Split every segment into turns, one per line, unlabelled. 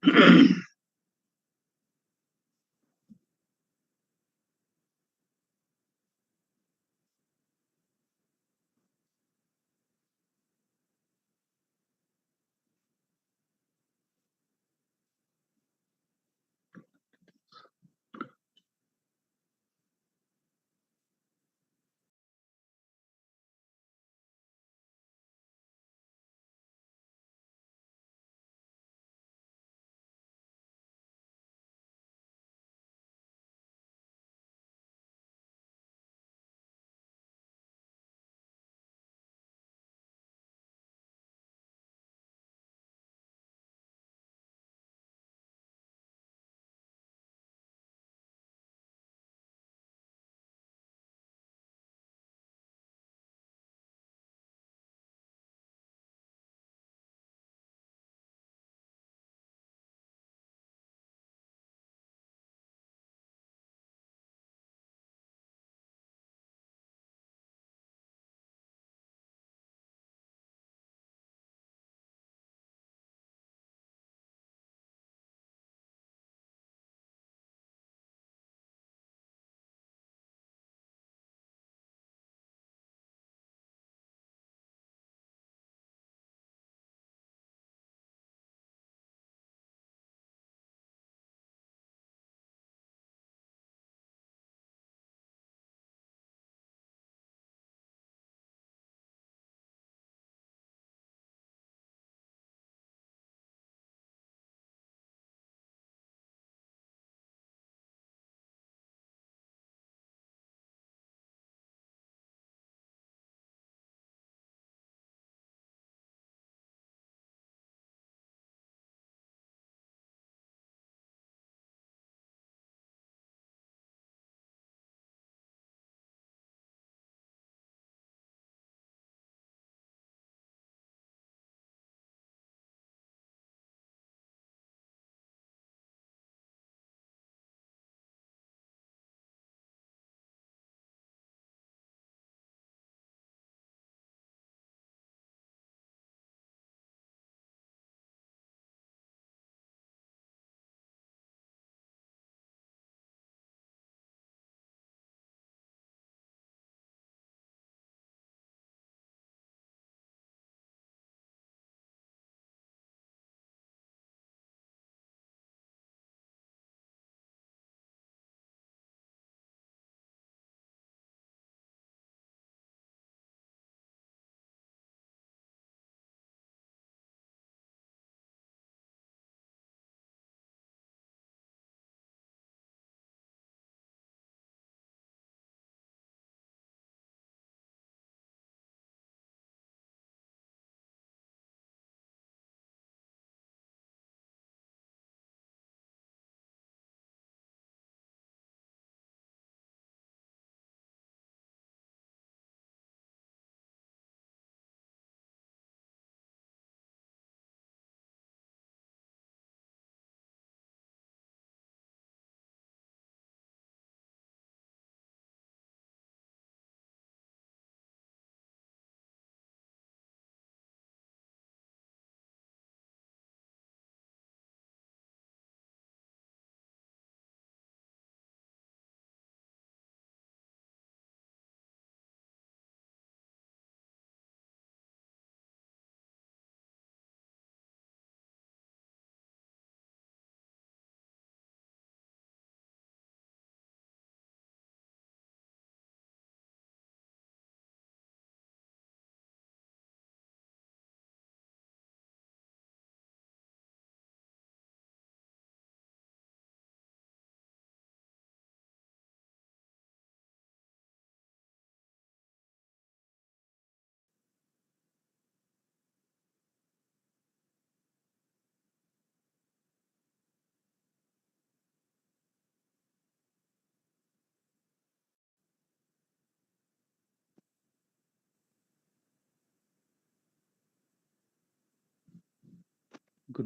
Good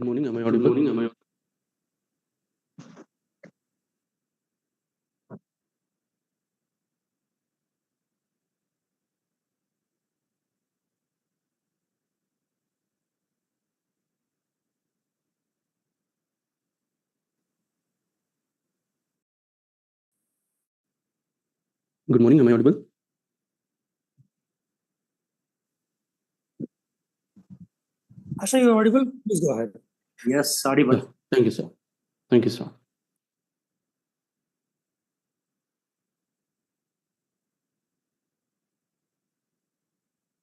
morning. Am I audible? Good morning. Am I? Good morning. Am I audible?
Asha, you are audible? Please go ahead. Yes, audible.
Yeah. Thank you, sir. Thank you, sir.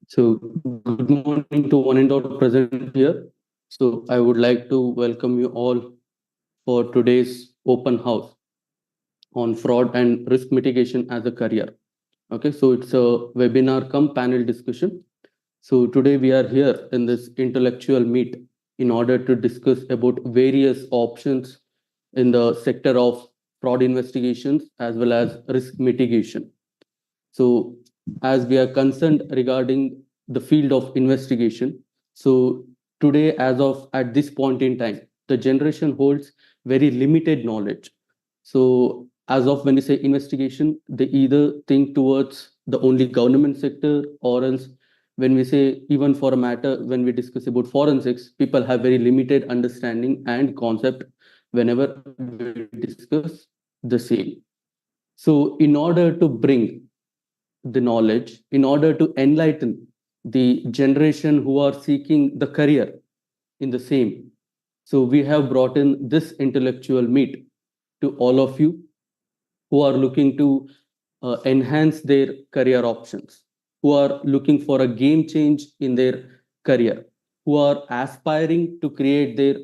So, good morning to one and all present here. So, I would like to welcome you all for today's open house on fraud and risk mitigation as a career. Okay, so it's a webinar come panel discussion. So today we are here in this intellectual meet in order to discuss about various options in the sector of fraud investigations as well as risk mitigation. So as we are concerned regarding the field of investigation, so today as of at this point in time, the generation holds very limited knowledge. So as of when you say investigation, they either think towards the only government sector, or else when we say, even for a matter, when we discuss about forensics, people have very limited understanding and concept whenever we discuss the same. So in order to bring the knowledge, in order to enlighten the generation who are seeking the career in the same, so we have brought in this intellectual meet to all of you who are looking to enhance their career options, who are looking for a game change in their career, who are aspiring to create their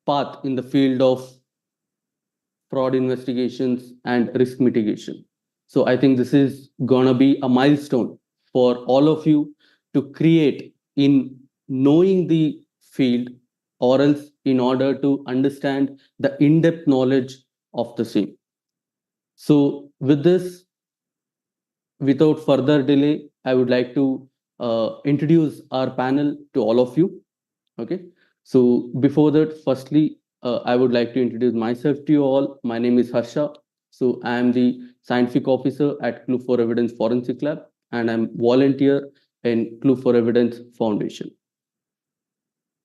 path in the field of fraud investigations and risk mitigation. So I think this is going to be a milestone for all of you to create in knowing the field, or else in order to understand the in-depth knowledge of the same. So with this, without further delay, I would like to introduce our panel to all of you. Okay. So before that, firstly, I would like to introduce myself to you all. My name is Harsha. So I am the scientific officer at Clue for Evidence Forensic Lab, and I'm volunteer in Clue for Evidence Foundation.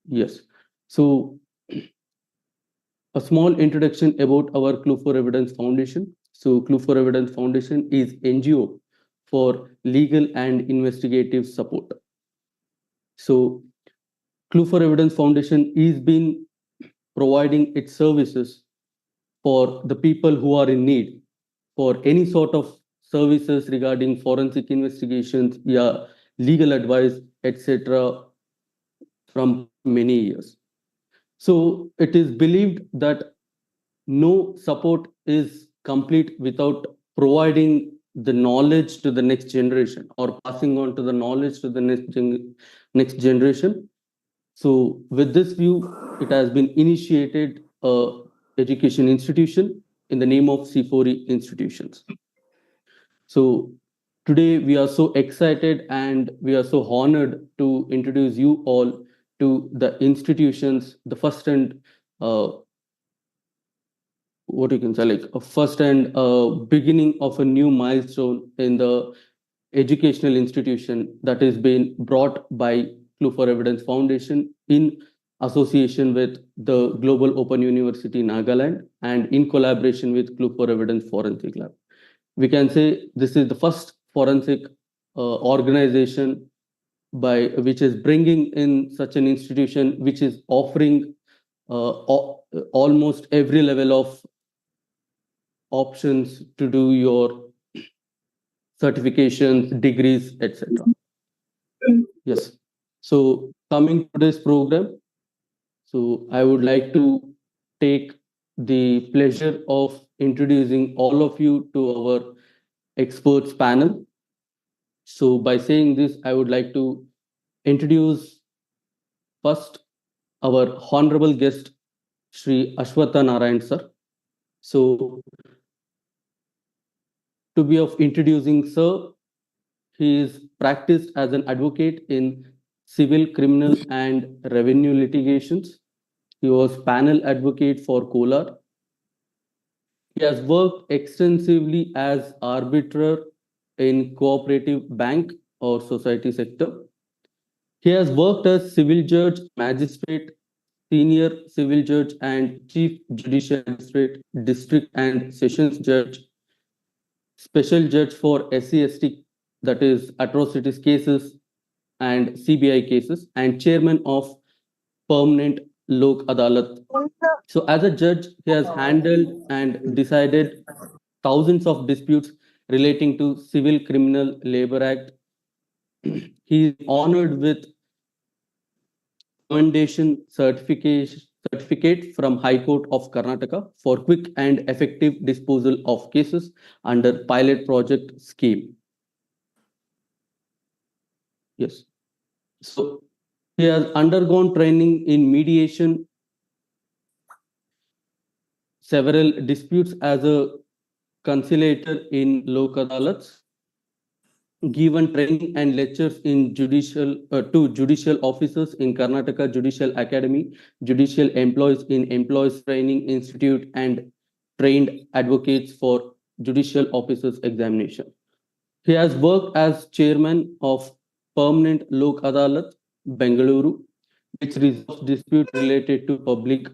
Yes. So a small introduction about our Clue for Evidence Foundation. So Clue for Evidence Foundation is NGO for legal and investigative support. So Clue for Evidence Foundation is been providing its services for the people who are in need for any sort of services regarding forensic investigations, yeah, legal advice, etc., from many years. So it is believed that no support is complete without providing the knowledge to the next generation or passing on to the knowledge to the next generation. So with this view, it has been initiated a education institution in the name of C4E institutions. So today we are so excited and we are so honored to introduce you all to the institutions, the first and what you can say, like a first and beginning of a new milestone in the educational institution that is being brought by Clue for Evidence Foundation in association with the Global Open University Nagaland and in collaboration with Clue for Evidence Forensic Lab. We can say this is the first forensic organization by which is bringing in such an institution which is offering almost every level of options to do your certifications, degrees, etc. Yes. So coming to this program, so I would like to take the pleasure of introducing all of you to our experts panel. So by saying this, I would like to introduce first our honorable guest, Sri Ashwatha Narayan sir. So to be of introducing sir, he is practiced as an advocate in civil, criminal, and revenue litigations. He was panel advocate for Kolar. He has worked extensively as arbiter in cooperative bank or society sector. He has worked as civil judge, magistrate, senior civil judge, and chief judicial magistrate, district and sessions judge. special judge for SC/ST, that is atrocities cases and CBI cases, and chairman of permanent Lok Adalat. So, as a judge, he has handled and decided thousands of disputes relating to Civil Criminal Labor Act. He is honored with commendation certificate from High Court of Karnataka for quick and effective disposal of cases under pilot project scheme. Yes. So he has undergone training in mediation, several disputes as a conciliator in Lok Adalats, given training and lectures in to judicial officers in Karnataka Judicial Academy, judicial employees in Employees Training Institute, and trained advocates for judicial officers examination. He has worked as chairman of Permanent Lok Adalat, Bengaluru, which resolves dispute related to public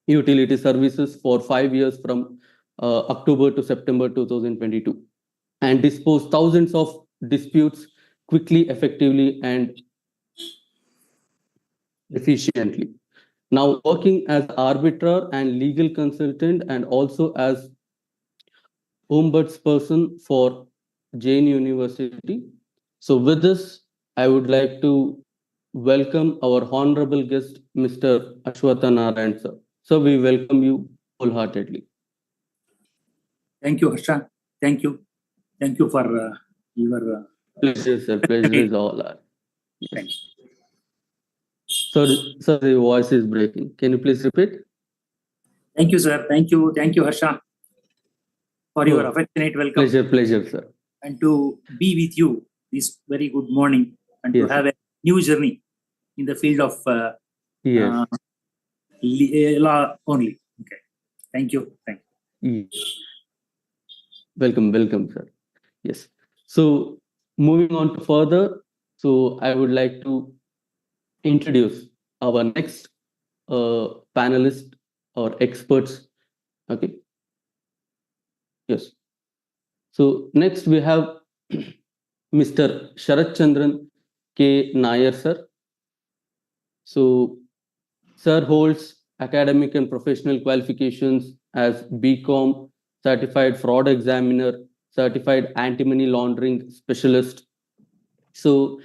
utility services for 5 years from October to September 2022, and dispose thousands of disputes quickly, effectively, and efficiently. Now, working as arbiter and legal consultant, and also as ombudsperson for Jain University. So, with this, I would like to welcome our honorable guest, Mr. Ashwatha Narayan, sir. So, we welcome you wholeheartedly.
Thank you, Harsha. Thank you. Thank you for your.
Pleasure, sir. Pleasure is all our. Yes.
Thank you.
Sir, the voice is breaking. Can you please repeat?
Thank you, sir. Thank you. Thank you, Harsha, for your
Oh,
affectionate welcome
pleasure, sir.
and to be with you this very good morning and to
Yes,
have a new journey in the field of
yes,
law only. Okay. Thank you. Thank you.
welcome, sir. Yes. So, moving on to further, so I would like to introduce our next panelist or experts. Okay. Yes. So next we have Mr. Sharat Chandran K. Nair, sir. So, sir holds academic and professional qualifications as BCom, certified fraud examiner, certified anti-money laundering specialist. So,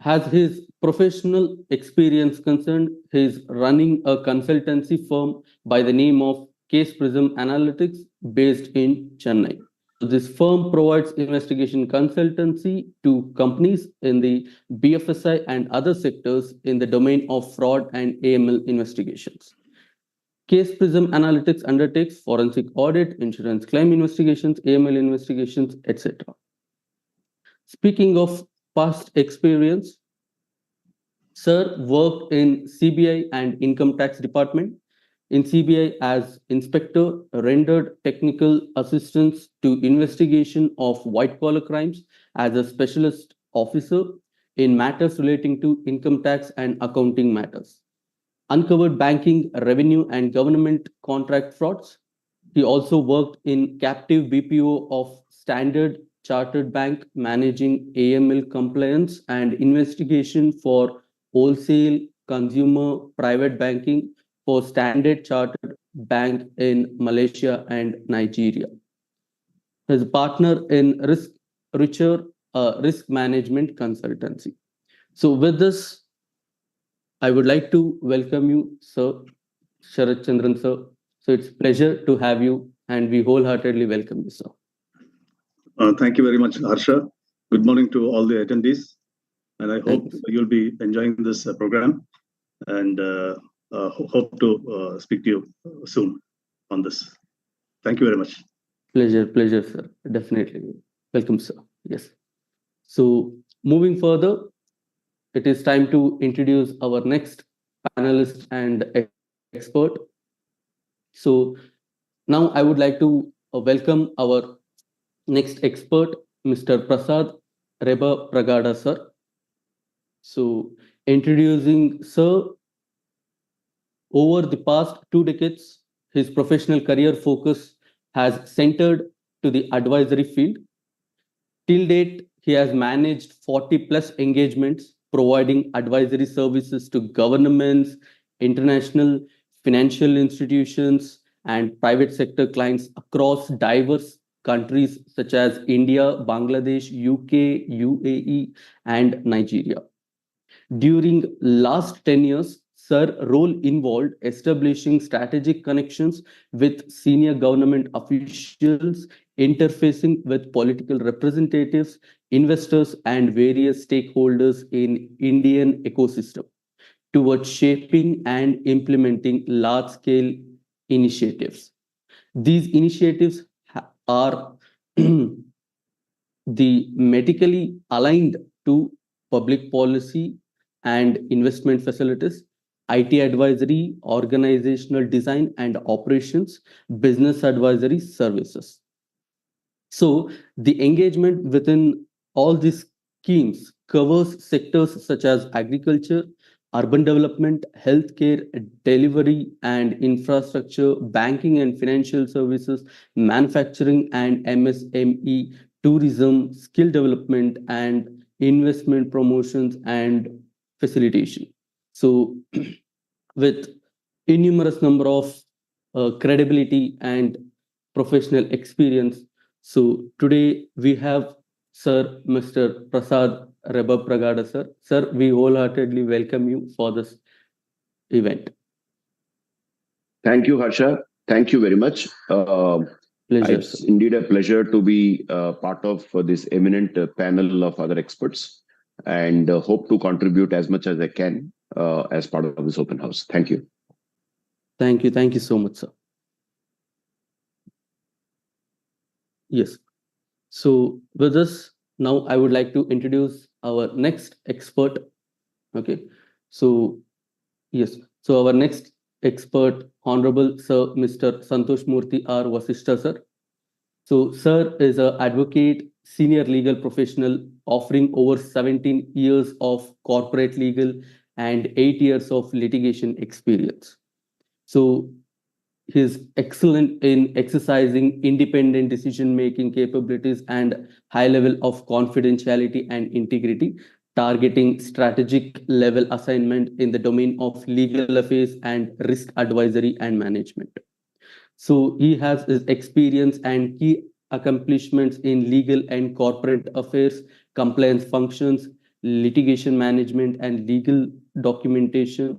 has his professional experience concerned, he is running a consultancy firm by the name of Case Prism Analytics based in Chennai. So this firm provides investigation consultancy to companies in the BFSI and other sectors in the domain of fraud and AML investigations. Case Prism Analytics undertakes forensic audit, insurance claim investigations, AML investigations, etc. Speaking of past experience, Sir worked in CBI and Income Tax Department. In CBI as inspector, rendered technical assistance to investigation of white collar crimes as a specialist officer in matters relating to income tax and accounting matters. Uncovered banking, revenue, and government contract frauds. He also worked in captive BPO of Standard Chartered Bank, managing AML compliance and investigation for wholesale consumer private banking for Standard Chartered Bank in Malaysia and Nigeria. His partner in Richer Risk Management Consultancy. So, with this, I would like to welcome you, Sir Sharat Chandran, sir. So, it's pleasure to have you, and we wholeheartedly welcome you, sir.
Thank you very much, Harsha. Good morning to all the attendees, and I hope you'll be enjoying this program, and hope to speak to you soon on this. Thank you very much.
Pleasure, sir. Definitely. Welcome, sir. Yes. So, moving further, it is time to introduce our next panelist and expert. So, now I would like to welcome our next expert, Mr. Prasad Reba Pragada, sir. So, introducing Sir, over the past 2 decades, his professional career focus has centered to the advisory field. Till date, he has managed 40 plus engagements, providing advisory services to governments, international financial institutions, and private sector clients across diverse countries such as India, Bangladesh, UK, UAE, and Nigeria. During last 10 years, Sir role involved establishing strategic connections with senior government officials, interfacing with political representatives, investors, and various stakeholders in Indian ecosystem towards shaping and implementing large-scale initiatives. These initiatives are the medically aligned to public policy and investment facilities, IT advisory, organizational design and operations, business advisory services. So the engagement within all these schemes covers sectors such as agriculture, urban development, healthcare, delivery and infrastructure, banking and financial services, manufacturing and MSME, tourism, skill development and investment promotions and facilitation. So with innumerous number of credibility and professional experience. So today we have Sir Mr. Prasad Reba sir. Sir, we wholeheartedly welcome you for this event.
Thank you, Harsha. Thank you very much.
Pleasure,
It's
sir.
indeed a pleasure to be part of this eminent panel of other experts and hope to contribute as much as I can as part of this open house. Thank you.
Thank you. Thank you so much, sir. Yes. So with this, now I would like to introduce our next expert. Okay. So yes. So our next expert, Honorable Sir Mr. Santosh Murthy R. Vasishta, sir. So sir is an advocate, senior legal professional offering over 17 years of corporate legal and 8 years of litigation experience. So he is excellent in exercising independent decision making capabilities and high level of confidentiality and integrity, targeting strategic level assignment in the domain of legal affairs and risk advisory and management. So he has his experience and key accomplishments in legal and corporate affairs, compliance functions, litigation management, and legal documentation.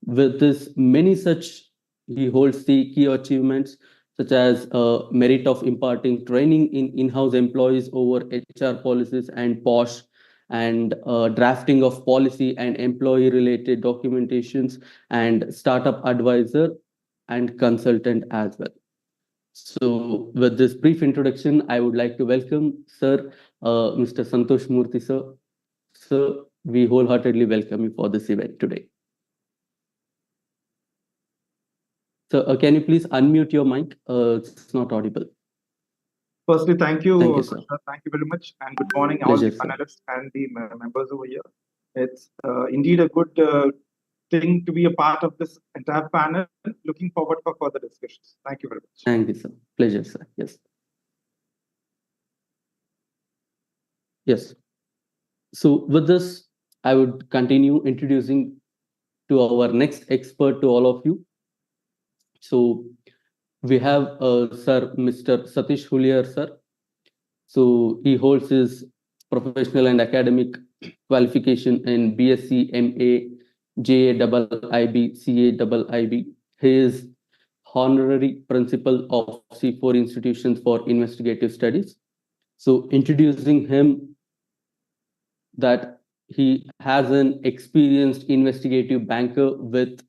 With this, many such he holds the key achievements such as merit of imparting training in in-house employees over HR policies and POSH and drafting of policy and employee related documentations and startup advisor and consultant as well. So with this brief introduction, I would like to welcome Sir Mr. Santosh Murthy, sir. Sir, we wholeheartedly welcome you for this event today. So can you please unmute your mic? It's not audible.
Firstly, thank you,
sir.
Thank you very much, and good morning,
Pleasure,
all the
sir.
panelists and the members over here. It's indeed a good thing to be a part of this entire panel. Looking forward for further discussions. Thank you very much.
Thank you, sir. Pleasure, sir. Yes. Yes. So with this, I would continue introducing to our next expert to all of you. So we have Sir Mr. Satish Huliar, sir. So he holds his professional and academic qualification in BSc, MA, JAIIB, CAIIB. He is honorary principal of C4 institutions for investigative studies. So introducing him, that he has an experienced investigative banker with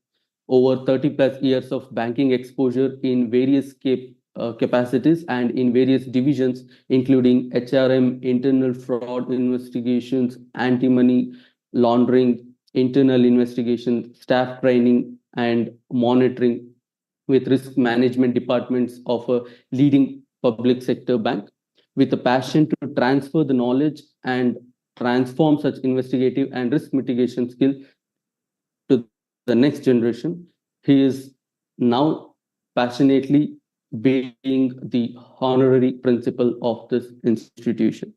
over 30 plus years of banking exposure in various capacities and in various divisions, including HRM, internal fraud investigations, anti-money laundering, internal investigation, staff training, and monitoring with risk management departments of a leading public sector bank, with a passion to transfer the knowledge and transform such investigative and risk mitigation skill to the next generation. He is now passionately being the honorary principal of this institution.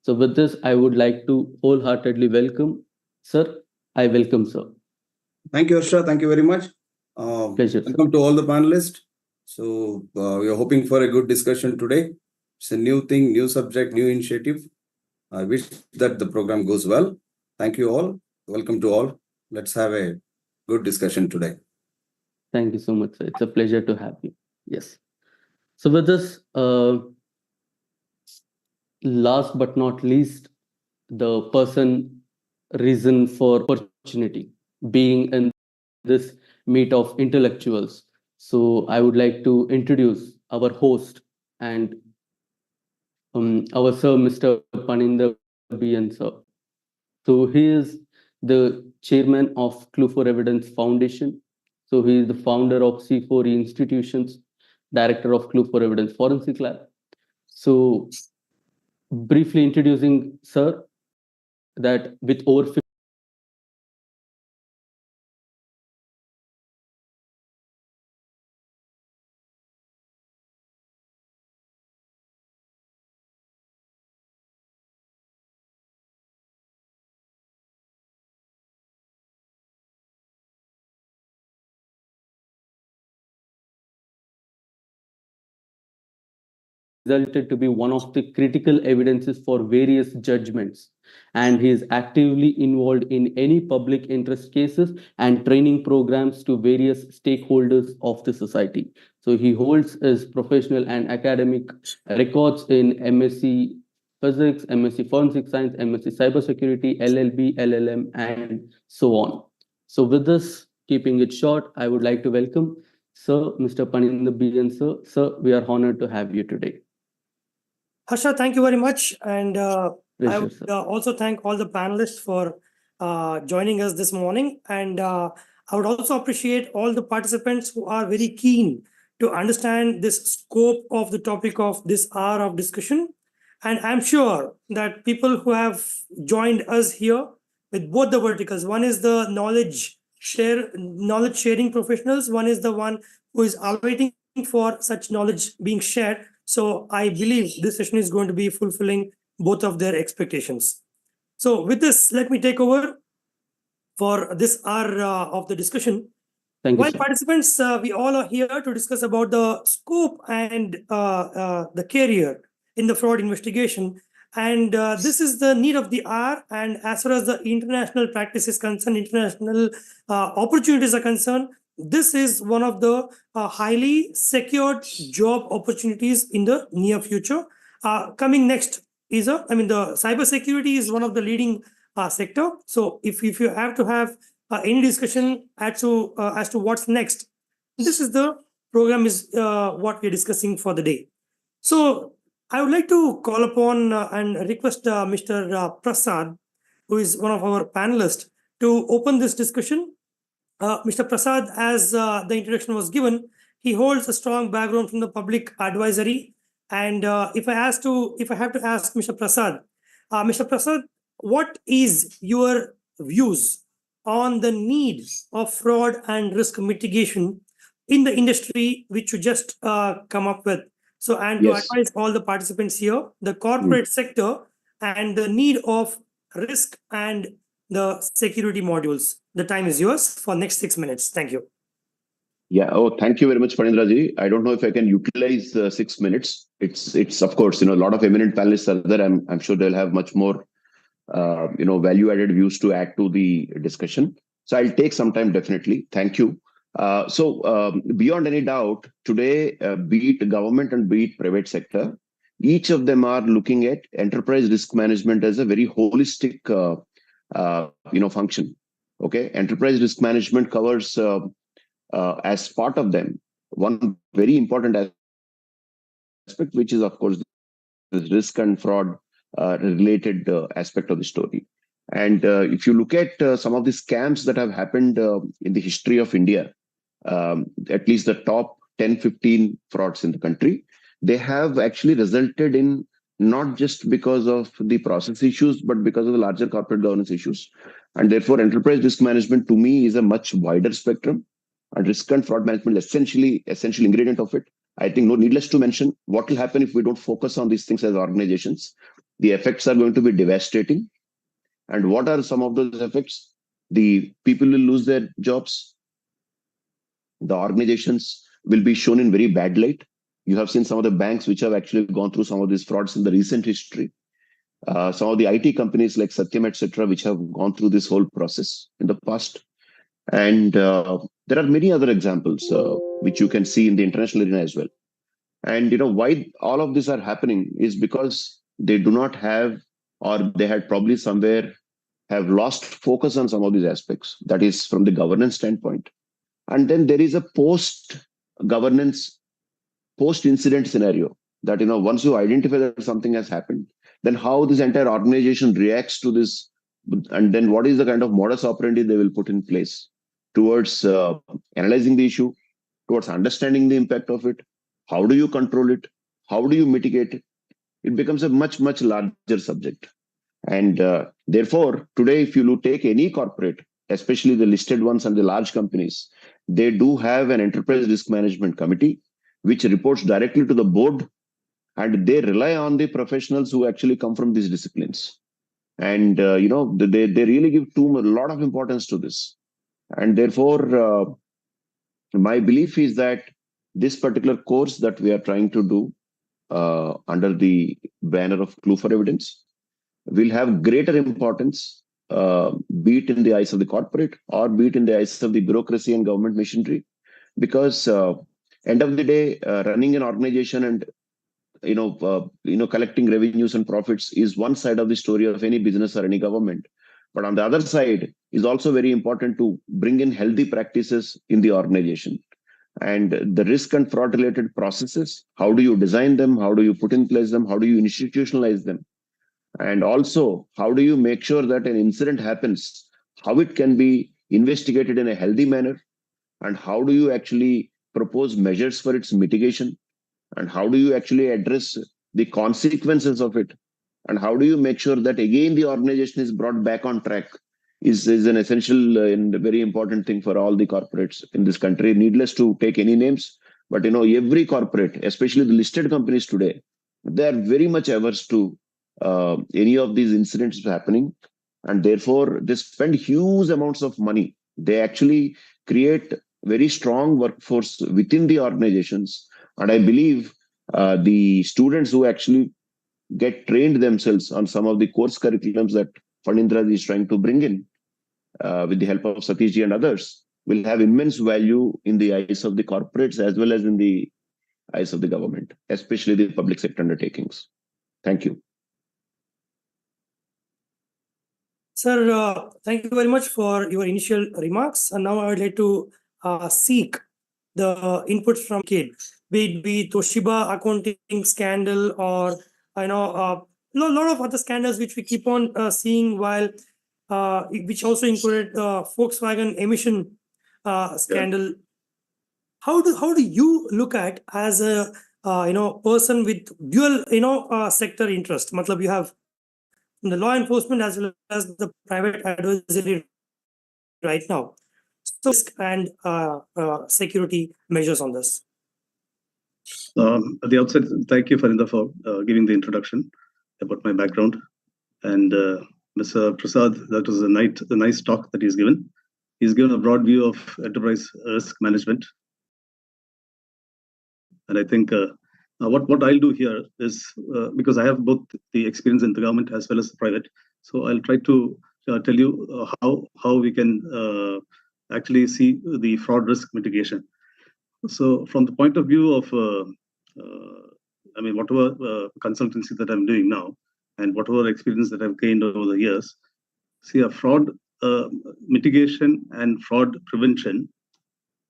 So with this, I would like to wholeheartedly welcome Sir. I welcome Sir.
Thank you, Harsha. Thank you very much.
Pleasure, sir.
Welcome to all the panelists. So we are hoping for a good discussion today. It's a new thing, new subject, new initiative. I wish that the program goes well. Thank you all. Welcome to all. Let's have a good discussion today.
Thank you so much, sir. It's a pleasure to have you. Yes. So with this, last but not least, the person reason for opportunity being in this meet of intellectuals. So I would like to introduce our host and our sir, Mr. Paninder B. Sir. So he is the chairman of Clue for Evidence Foundation. So he is the founder of C4E Institutions, director of Clue for Evidence Forensic Lab. So briefly introducing Sir, that with over 50 resulted to be one of the critical evidences for various judgments, and he is actively involved in any public interest cases and training programs to various stakeholders of the society. So he holds his professional and academic records in MSc Physics, MSc Forensic Science, MSc Cybersecurity, LLB, LLM, and so on. So with this, keeping it short, I would like to welcome Sir, Mr. Paninder B. Sir. Sir, we are honored to have you today.
Harsha, thank you very much. And I
Pleasure,
would
sir.
also thank all the panelists for joining us this morning. And I would also appreciate all the participants who are very keen to understand this scope of the topic of this hour of discussion. And I'm sure that people who have joined us here with both the verticals, one is the knowledge sharing professionals, one is the one who is awaiting for such knowledge being shared. So I believe this session is going to be fulfilling both of their expectations. So with this, let me take over for this hour of the discussion.
Thank you,
While
sir.
participants, we all are here to discuss about the scope and the career in the fraud investigation. And this is the need of the hour. And as far as the international practice is concerned, international opportunities are concerned, this is one of the highly secured job opportunities in the near future. Coming next is the cybersecurity is one of the leading sector. So if you have to have any discussion as to what's next, this is the program is what we're discussing for the day. So I would like to call upon and request Mr. Prasad, who is one of our panelists, to open this discussion. Mr. Prasad, as the introduction was given, he holds a strong background from the public advisory. And if I have to ask Mr. Prasad, what is your views on the need of fraud and risk mitigation in the industry which you just come up with? So, and to
Yes.
advise all the participants here, the corporate sector and the need of risk and the security modules. The time is yours for next 6 minutes. Thank you.
Yeah. Oh, thank you very much, Panindraji. I don't know if I can utilize 6 minutes. It's of course, a lot of eminent panelists are there. I'm sure they'll have much more, value-added views to add to the discussion. So I'll take some time, definitely. Thank you. Beyond any doubt, today, be it government and be it private sector, each of them are looking at enterprise risk management as a very holistic, function. Okay, enterprise risk management covers, as part of them, one very important aspect, which is, of course, the risk and fraud related aspect of the story. And if you look at some of the scams that have happened in the history of India, at least the top 10, 15 frauds in the country, they have actually resulted in not just because of the process issues, but because of the larger corporate governance issues. And therefore, enterprise risk management to me is a much wider spectrum. And risk and fraud management is essential ingredient of it. I think needless to mention, what will happen if we don't focus on these things as organizations? The effects are going to be devastating. And what are some of those effects? The people will lose their jobs. The organizations will be shown in very bad light. You have seen some of the banks which have actually gone through some of these frauds in the recent history. Some of the IT companies like Satyam, etc., which have gone through this whole process in the past. And there are many other examples which you can see in the international arena as well. And why all of these are happening is because they do not have, or they had probably somewhere have lost focus on some of these aspects. That is from the governance standpoint. And then there is a post-governance, post-incident scenario that, once you identify that something has happened, then how this entire organization reacts to this, and then what is the kind of modus operandi they will put in place towards analyzing the issue, towards understanding the impact of it. How do you control it? How do you mitigate it? It becomes a much, much larger subject. And therefore, today, if you take any corporate, especially the listed ones and the large companies, they do have an enterprise risk management committee, which reports directly to the board, and they rely on the professionals who actually come from these disciplines. And, they really give a lot of importance to this. And therefore, my belief is that this particular course that we are trying to do under the banner of Clue for Evidence will have greater importance, be it in the eyes of the corporate or be it in the eyes of the bureaucracy and government machinery, because end of the day, running an organization and collecting revenues and profits is one side of the story of any business or any government. But on the other side is also very important to bring in healthy practices in the organization. And the risk and fraud related processes, how do you design them? How do you put in place them? How do you institutionalize them? And also, how do you make sure that an incident happens, how it can be investigated in a healthy manner? And how do you actually propose measures for its mitigation? And how do you actually address the consequences of it? And how do you make sure that again the organization is brought back on track is an essential and very important thing for all the corporates in this country. Needless to take any names, but every corporate, especially the listed companies today, they are very much averse to any of these incidents happening. And therefore, they spend huge amounts of money. They actually create very strong workforce within the organizations. And I believe the students who actually get trained themselves on some of the course curriculums that Phanindra is trying to bring in with the help of Satishji and others will have immense value in the eyes of the corporates as well as in the eyes of the government, especially the public sector undertakings. Thank you.
Sir, thank you very much for your initial remarks. And now I would like to seek the input from Kid, be it be Toshiba accounting scandal or a lot of other scandals which we keep on seeing, while which also included Volkswagen emission scandal. Yeah. How do you look at as a person with dual sector interest? Matlab, you have the law enforcement as well as the private advisory right now. So and security measures on this.
At the outset, thank you, Phanindra, for giving the introduction about my background. And Mr. Prasad, that was a nice talk that he's given. He's given a broad view of enterprise risk management. And I think what I'll do here is, because I have both the experience in the government as well as the private, so I'll try to tell you how we can actually see the fraud risk mitigation. So from the point of view of, whatever consultancy that I'm doing now, and whatever experience that I've gained over the years, see a fraud mitigation and fraud prevention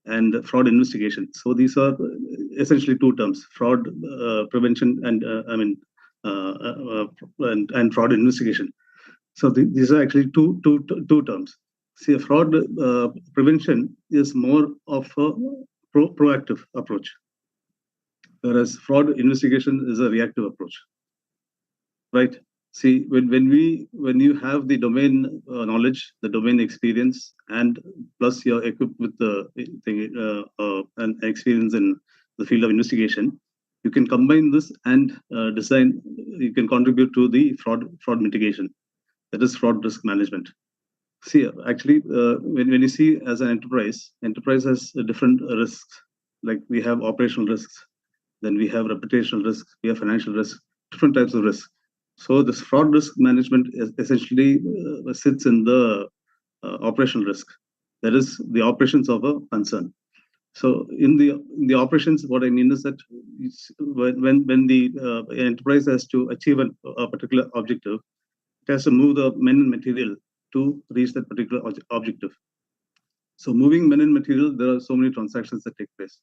and fraud investigation. So these are essentially two terms: fraud prevention and fraud investigation. So these are actually two terms. See, a fraud prevention is more of a proactive approach, whereas fraud investigation is a reactive approach. Right? See, when you have the domain knowledge, the domain experience, and plus you're equipped with the and experience in the field of investigation, you can combine this and design. You can contribute to the fraud mitigation. That is fraud risk management. See, actually, when you see as an enterprise has different risks. Like we have operational risks, then we have reputational risks, we have financial risks, different types of risks. So this fraud risk management essentially sits in the operational risk. That is the operations of a concern. So in the operations, what I mean is that when the enterprise has to achieve a particular objective, it has to move the men and material to reach that particular objective. So moving men and material, there are so many transactions that take place,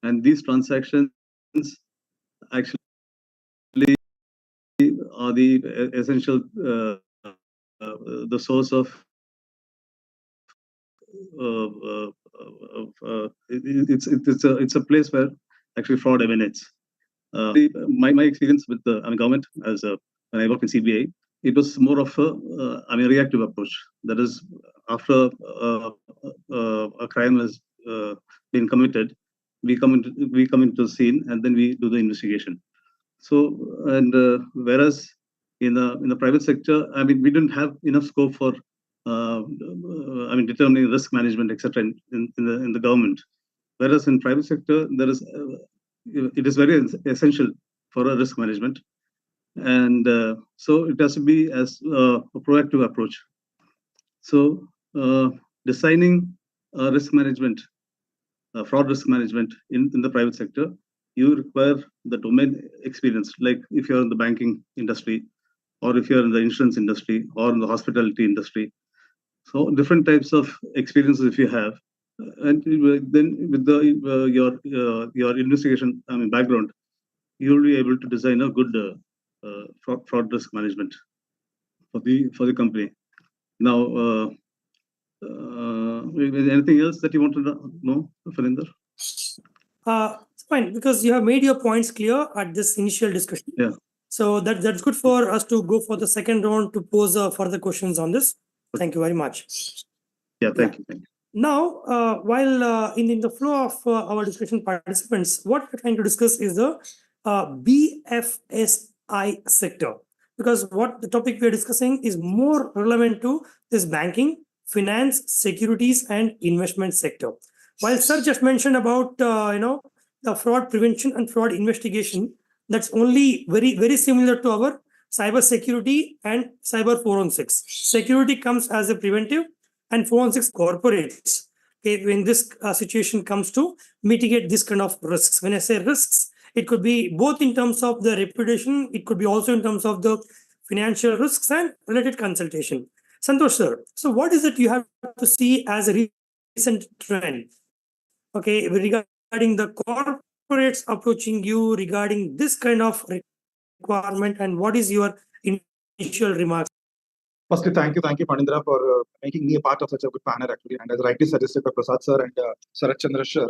and these transactions actually are the essential the source of it's a place where actually fraud emanates. My experience with the government as when I worked in CBI, it was more of a reactive approach. That is, after a crime has been committed, we come into the scene and then we do the investigation. So, and whereas in the private sector, we didn't have enough scope for determining risk management, etc. in the government. Whereas in private sector, there is it is very essential for a risk management, and so it has to be as a proactive approach. So designing risk management, fraud risk management in the private sector, you require the domain experience. Like if you're in the banking industry, or if you're in the insurance industry, or in the hospitality industry. So different types of experiences if you have, and then with your investigation background, you will be able to design a good fraud risk management for the company. Now, anything else that you want to know, Farinder?
It's fine, because you have made your points clear at this initial discussion.
Yeah.
So that's good for us to go for the second round to pose further questions on this. Thank you very much.
Yeah, thank you.
Now, while in the flow of our discussion participants, what we're trying to discuss is the BFSI sector, because what the topic we're discussing is more relevant to this banking, finance, securities, and investment sector. While Sir just mentioned about the fraud prevention and fraud investigation, that's only very similar to our cyber security and cyber forensics. Security comes as a preventive, and forensics corporates, okay, when this situation comes to mitigate this kind of risks. When I say risks, it could be both in terms of the reputation, it could be also in terms of the financial risks and related consultation. Santosh sir, so what is it you have to see as a recent trend, okay, regarding the corporates approaching you regarding this kind of requirement, and what is your initial remarks?
Firstly, thank you, Panindra, for making me a part of such a good panel, actually. And as rightly suggested by Prasad sir and Sarat Chandra sir,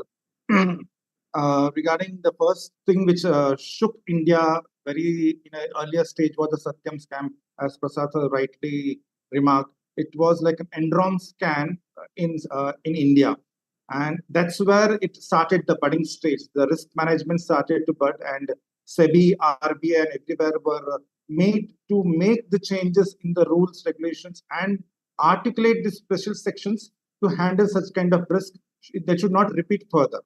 regarding the first thing which shook India very in an earlier stage was the Satyam scam, as Prasad sir rightly remarked. It was like an Enron scam in India. And that's where it started the budding stage. The risk management started to bud, and SEBI, RBI, and everywhere were made to make the changes in the rules, regulations, and articulate the special sections to handle such kind of risk that should not repeat further.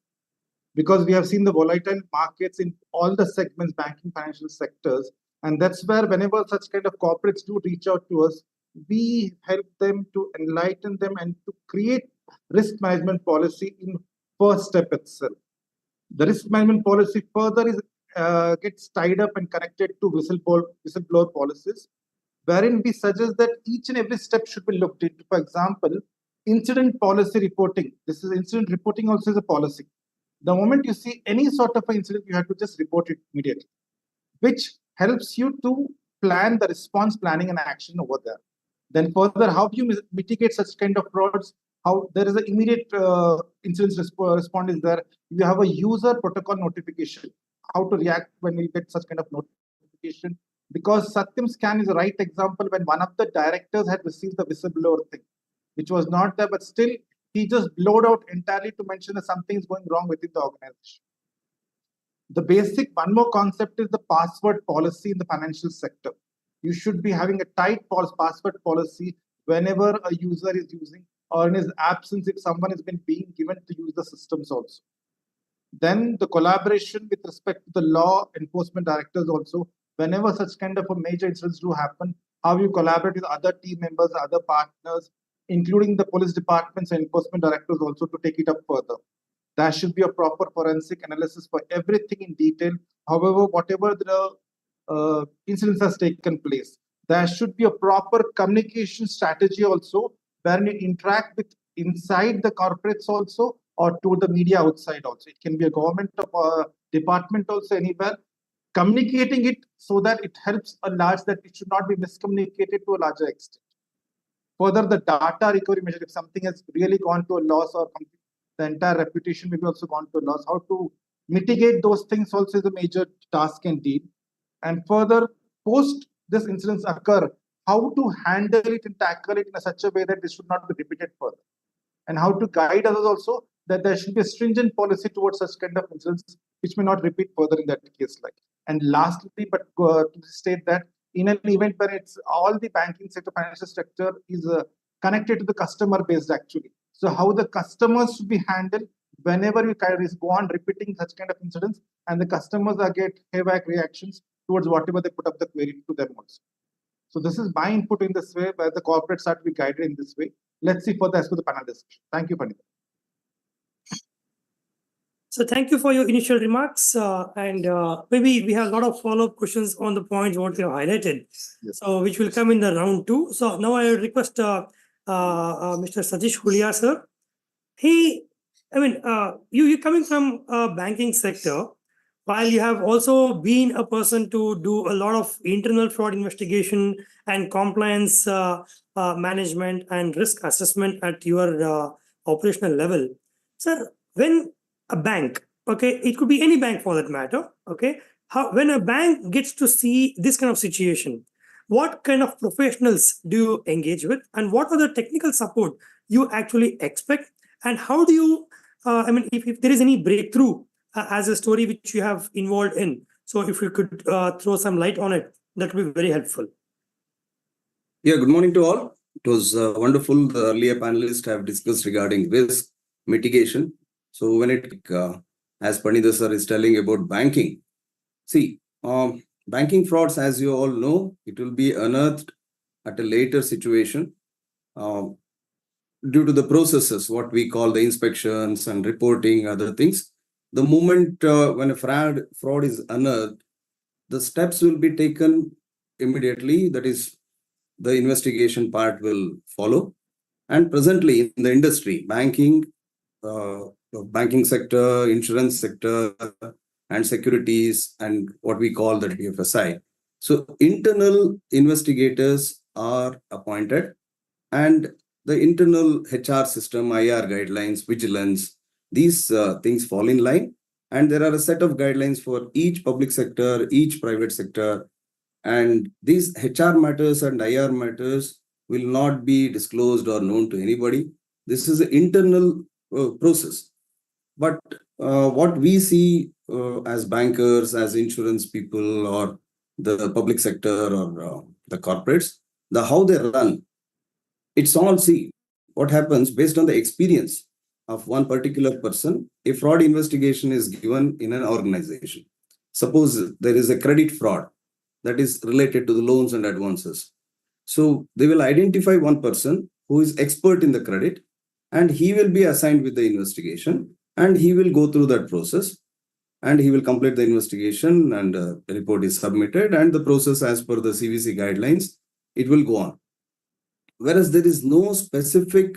Because we have seen the volatile markets in all the segments, banking, financial sectors, and that's where whenever such kind of corporates do reach out to us, we help them to enlighten them and to create risk management policy in first step itself. The risk management policy further is gets tied up and connected to whistleblower policies, wherein we suggest that each and every step should be looked into. For example, incident policy reporting. This is incident reporting also is a policy. The moment you see any sort of an incident, you have to just report it immediately, which helps you to plan the response planning and action over there. Then further, how do you mitigate such kind of frauds? How there is an immediate incident response is there. You have a user protocol notification. How to react when we get such kind of notification? Because Satyam scan is a right example when one of the directors had received the whistleblower thing, which was not there, but still he just blowed out entirely to mention that something is going wrong within the organization. The basic one more concept is the password policy in the financial sector. You should be having a tight password policy whenever a user is using, or in his absence, if someone has been being given to use the systems also. Then the collaboration with respect to the law enforcement directors also, whenever such kind of a major incidents do happen, how you collaborate with other team members, other partners, including the police departments and enforcement directors also to take it up further. There should be a proper forensic analysis for everything in detail. However, whatever the incidents has taken place, there should be a proper communication strategy also, where you interact with inside the corporates also, or to the media outside also. It can be a government department also, anywhere. Communicating it so that it helps a large, that it should not be miscommunicated to a larger extent. Further, the data recovery measure, if something has really gone to a loss, or the entire reputation may be also gone to a loss, how to mitigate those things also is a major task indeed. And further, post this incidents occur, how to handle it and tackle it in such a way that this should not be repeated further. And how to guide others also, that there should be a stringent policy towards such kind of incidents, which may not repeat further in that case. Like, and lastly, but to state that in an event where it's all the banking sector, financial sector is connected to the customer base actually. So how the customers should be handled whenever you go on repeating such kind of incidents, and the customers get hayback reactions towards whatever they put up the query to them also. So this is my input in this way, where the corporates are to be guided in this way. Let's see further as to the panel discussion. Thank you, Panita.
So thank you for your initial remarks, and maybe we have a lot of follow-up questions on the points what you have highlighted.
Yes.
So which will come in the round 2. So now I will request Mr. Satish Hulia, sir. You coming from a banking sector, while you have also been a person to do a lot of internal fraud investigation and compliance management and risk assessment at your operational level. Sir, when a bank, okay, it could be any bank for that matter, okay, when a bank gets to see this kind of situation, what kind of professionals do you engage with, and what are the technical support you actually expect, and how do you, if there is any breakthrough as a story which you have involved in, so if you could throw some light on it, that would be very helpful.
Yeah, good morning to all. It was wonderful. The earlier panelists have discussed regarding risk mitigation. So when as Panida sir is telling about banking, see, banking frauds, as you all know, it will be unearthed at a later situation due to the processes, what we call the inspections and reporting, other things. The moment when a fraud is unearthed, the steps will be taken immediately. That is, the investigation part will follow. And presently in the industry, banking sector, insurance sector, and securities, and what we call the BFSI. So internal investigators are appointed, and the internal HR system, IR guidelines, vigilance, these things fall in line. And there are a set of guidelines for each public sector, each private sector. And these HR matters and IR matters will not be disclosed or known to anybody. This is an internal process. But what we see as bankers, as insurance people, or the public sector, or the corporates, how they run, it's all, see, what happens based on the experience of one particular person. A fraud investigation is given in an organization. Suppose there is a credit fraud that is related to the loans and advances. So they will identify one person who is expert in the credit, and he will be assigned with the investigation, and he will go through that process, and he will complete the investigation, and the report is submitted, and the process as per the CVC guidelines, it will go on. Whereas there is no specific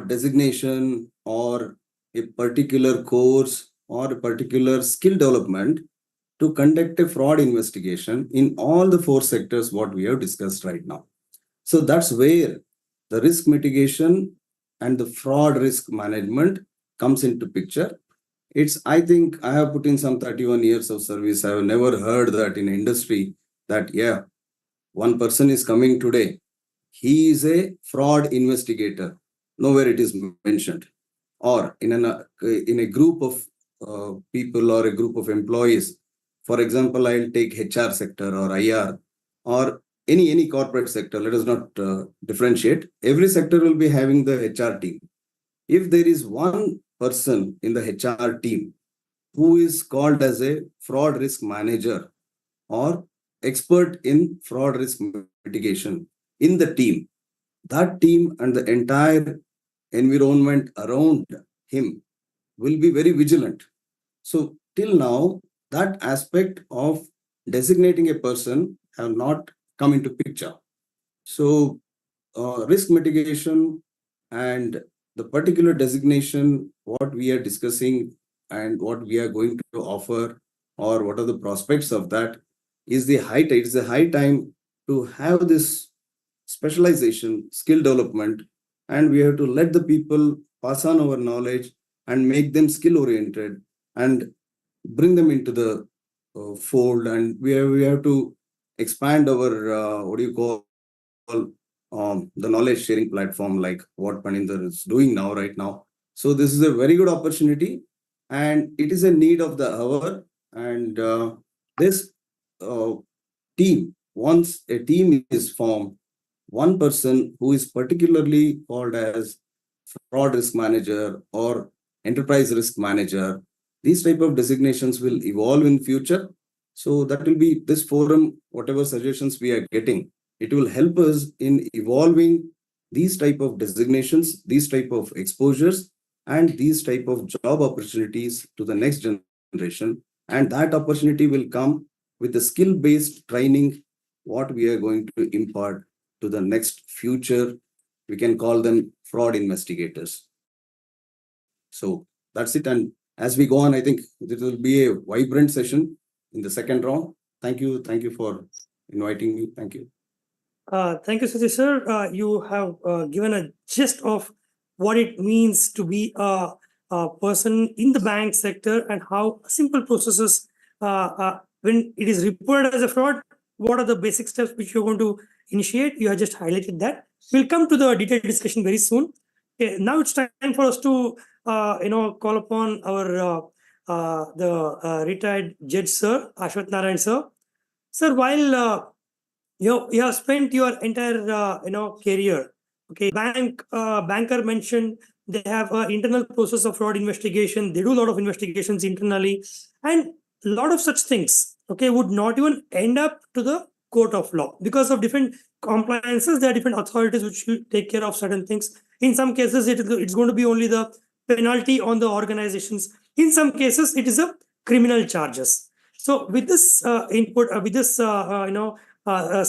designation or a particular course or a particular skill development to conduct a fraud investigation in all the 4 sectors what we have discussed right now. So that's where the risk mitigation and the fraud risk management comes into picture. I think I have put in some 31 years of service. I have never heard that in industry that, yeah, one person is coming today, he is a fraud investigator. Nowhere it is mentioned. Or in a group of people or a group of employees. For example, I'll take HR sector or IR or any corporate sector. Let us not differentiate. Every sector will be having the HR team. If there is one person in the HR team who is called as a fraud risk manager or expert in fraud risk mitigation in the team, that team and the entire environment around him will be very vigilant. So till now, that aspect of designating a person have not come into picture. So risk mitigation and the particular designation, what we are discussing and what we are going to offer, or what are the prospects of that, is the high time to have this specialization, skill development, and we have to let the people pass on our knowledge and make them skill oriented and bring them into the fold. And we have to expand our what do you call the knowledge sharing platform, like what Paninder is doing right now. So this is a very good opportunity, and it is a need of the hour. And this team, once a team is formed, one person who is particularly called as fraud risk manager or enterprise risk manager, these type of designations will evolve in future. So that will be this forum, whatever suggestions we are getting, it will help us in evolving these type of designations, these type of exposures, and these type of job opportunities to the next generation. And that opportunity will come with the skill-based training, what we are going to impart to the next future. We can call them fraud investigators. So that's it. And as we go on, I think this will be a vibrant session in the second round. Thank you. Thank you for inviting me. Thank you.
Thank you, Satish sir. You have given a gist of what it means to be a person in the bank sector and how simple processes, when it is reported as a fraud, what are the basic steps which you're going to initiate. You have just highlighted that. We'll come to the detailed discussion very soon. Okay, now it's time for us to call upon our retired judge sir, Ashwath Narayan sir. Sir, while you have spent your entire career, okay, banker mentioned they have an internal process of fraud investigation. They do a lot of investigations internally, and a lot of such things, okay, would not even end up to the court of law because of different compliances. There are different authorities which will take care of certain things. In some cases, it's going to be only the penalty on the organizations. In some cases, it is a criminal charges. So with this input, with this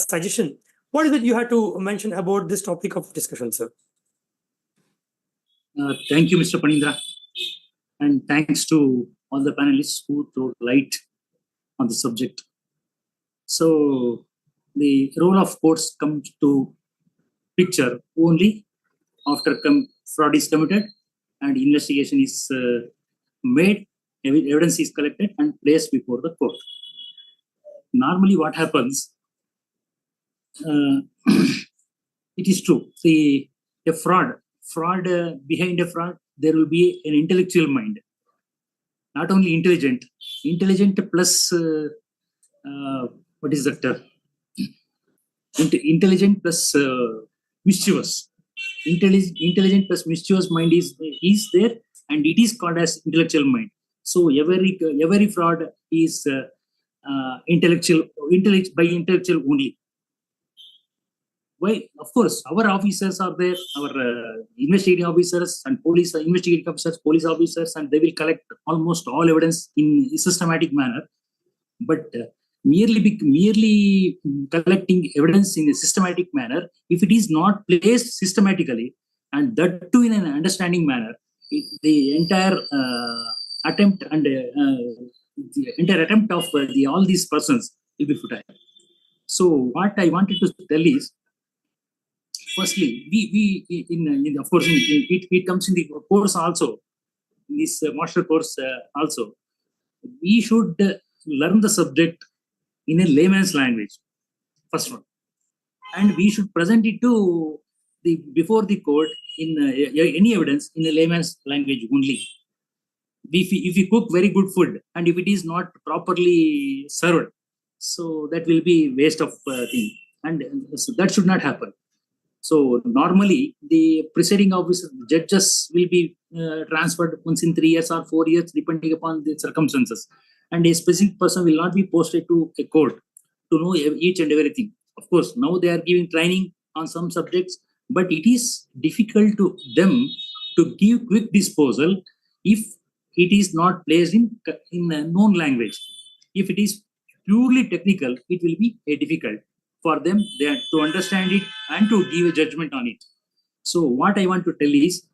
suggestion, what is it you had to mention about this topic of discussion, sir?
Thank you, Mr. Panindra, and thanks to all the panelists who throw light on the subject. So the role of courts comes to picture only after fraud is committed and investigation is made, evidence is collected and placed before the court. Normally what happens, it is true, see, a fraud behind a fraud, there will be an intellectual mind, not only intelligent plus what is that? Intelligent plus mischievous. Intelligent plus mischievous mind is there, and it is called as intellectual mind. So every fraud is intellectual only. Why? Of course, our officers are there, our investigating officers and investigating officers, police officers, and they will collect almost all evidence in a systematic manner. But merely collecting evidence in a systematic manner, if it is not placed systematically, and that too in an understanding manner, the entire attempt and the entire attempt of all these persons will be futile. So what I wanted to tell is, firstly, we of course it comes in the course also, in this master course also, we should learn the subject in a layman's language, first one, and we should present it to before the court in any evidence in a layman's language only. if we cook very good food and if it is not properly served, so that will be waste of thing, and so that should not happen. So normally the presiding officer, judges will be transferred once in 3 years or 4 years, depending upon the circumstances. And a specific person will not be posted to a court to know each and everything. Of course, now they are giving training on some subjects, but it is difficult to them to give quick disposal if it is not placed in a known language. If it is purely technical, it will be difficult for them to understand it and to give a judgment on it. So what I want to tell is,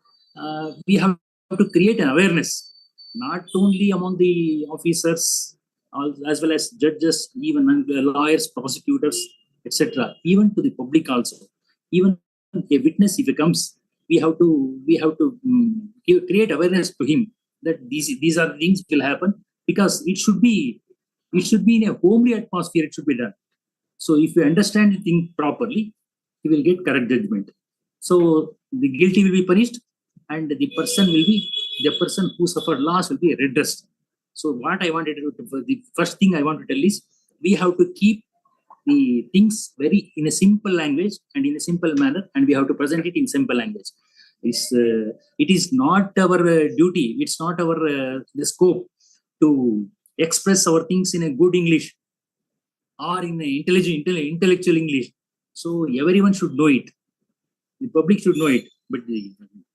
we have to create an awareness, not only among the officers, as well as judges, even lawyers, prosecutors, etc., even to the public also. Even a witness, if he comes, we have to create awareness to him that these are things will happen, because it should be in a homely atmosphere. It should be done. So if you understand the thing properly, you will get correct judgment. So the guilty will be punished, and the person who suffered loss will be redressed. So what I wanted to do, the first thing I want to tell is, we have to keep the things very in a simple language and in a simple manner, and we have to present it in simple language. It is not our duty. It's not our the scope to express our things in a good English or in intellectual English. So everyone should know it. The public should know it. But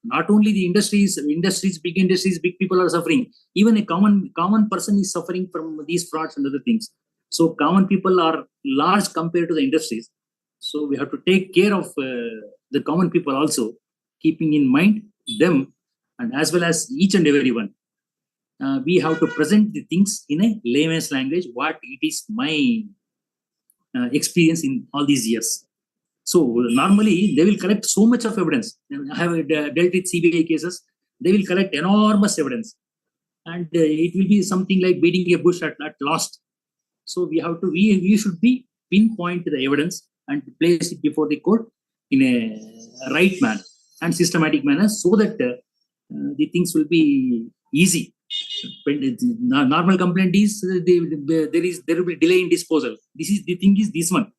not only the industries, big industries, big people are suffering. Even a common person is suffering from these frauds and other things. So common people are large compared to the industries. So we have to take care of the common people also, keeping in mind them, and as well as each and everyone. We have to present the things in a layman's language, what it is my experience in all these years. So normally they will collect so much of evidence. I have dealt with CBI cases. They will collect enormous evidence, and it will be something like beating a bush at last. So we should be pinpoint the evidence and place it before the court in a right manner and systematic manner, so that the things will be easy. Normal complaint is there will be delay in disposal. This one.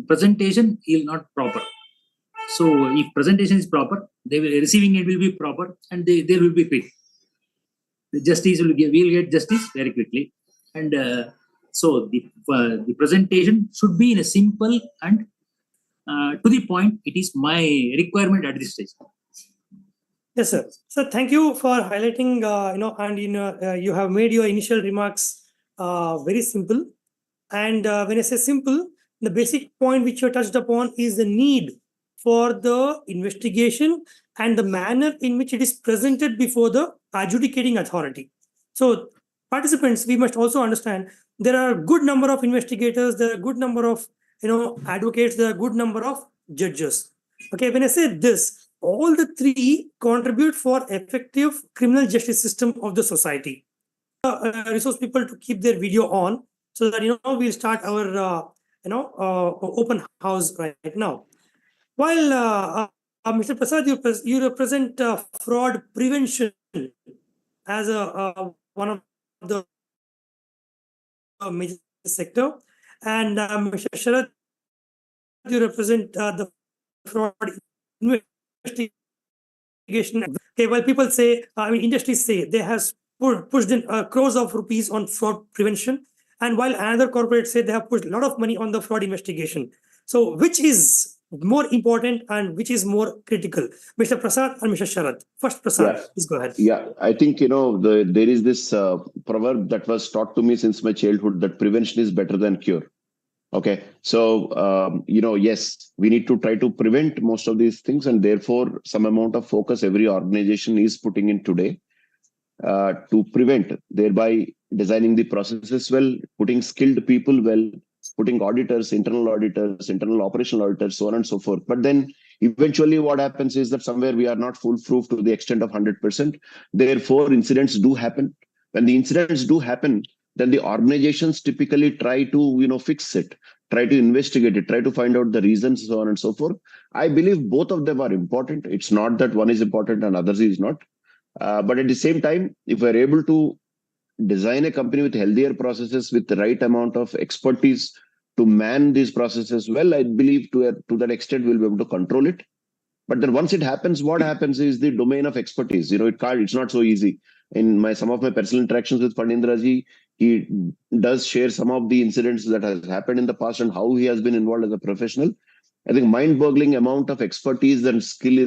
Presentation is not proper. So if presentation is proper, receiving it will be proper, and they will be quick. The justice will get justice very quickly, and so the presentation should be in a simple and to the point. It is my requirement at this stage.
Yes, sir. So thank you for highlighting, and you have made your initial remarks very simple. And when I say simple, the basic point which you touched upon is the need for the investigation and the manner in which it is presented before the adjudicating authority. So participants, we must also understand there are a good number of investigators, there are a good number of advocates, there are a good number of judges. Okay, when I say this, all the three contribute for effective criminal justice system of the society. Resource people to keep their video on, so that we'll start our open house right now. While Mr. Prasad, you represent fraud prevention as one of the major sector, and Mr. Sharad, you represent the fraud investigation. Okay, well, people say, industries say they have pushed in crores of rupees on fraud prevention, and while another corporate say they have pushed a lot of money on the fraud investigation. So which is more important and which is more critical? Mr. Prasad and Mr. Sharad. First, Prasad, please go ahead.
Yeah, I think, there is this proverb that was taught to me since my childhood, that prevention is better than cure. Okay, so, yes, we need to try to prevent most of these things, and therefore some amount of focus every organization is putting in today to prevent, thereby designing the processes well, putting skilled people well, putting auditors, internal operational auditors, so on and so forth. But then eventually what happens is that somewhere we are not foolproof to the extent of 100%. Therefore, incidents do happen. When the incidents do happen, then the organizations typically try to, fix it, try to investigate it, try to find out the reasons, so on and so forth. I believe both of them are important. It's not that one is important and others is not. But at the same time, if we're able to design a company with healthier processes, with the right amount of expertise to man these processes well, I believe to that extent we'll be able to control it. But then once it happens, what happens is the domain of expertise. It's not so easy. In some of my personal interactions with Phanindra ji, he does share some of the incidents that has happened in the past and how he has been involved as a professional. I think mind-boggling amount of expertise and skill is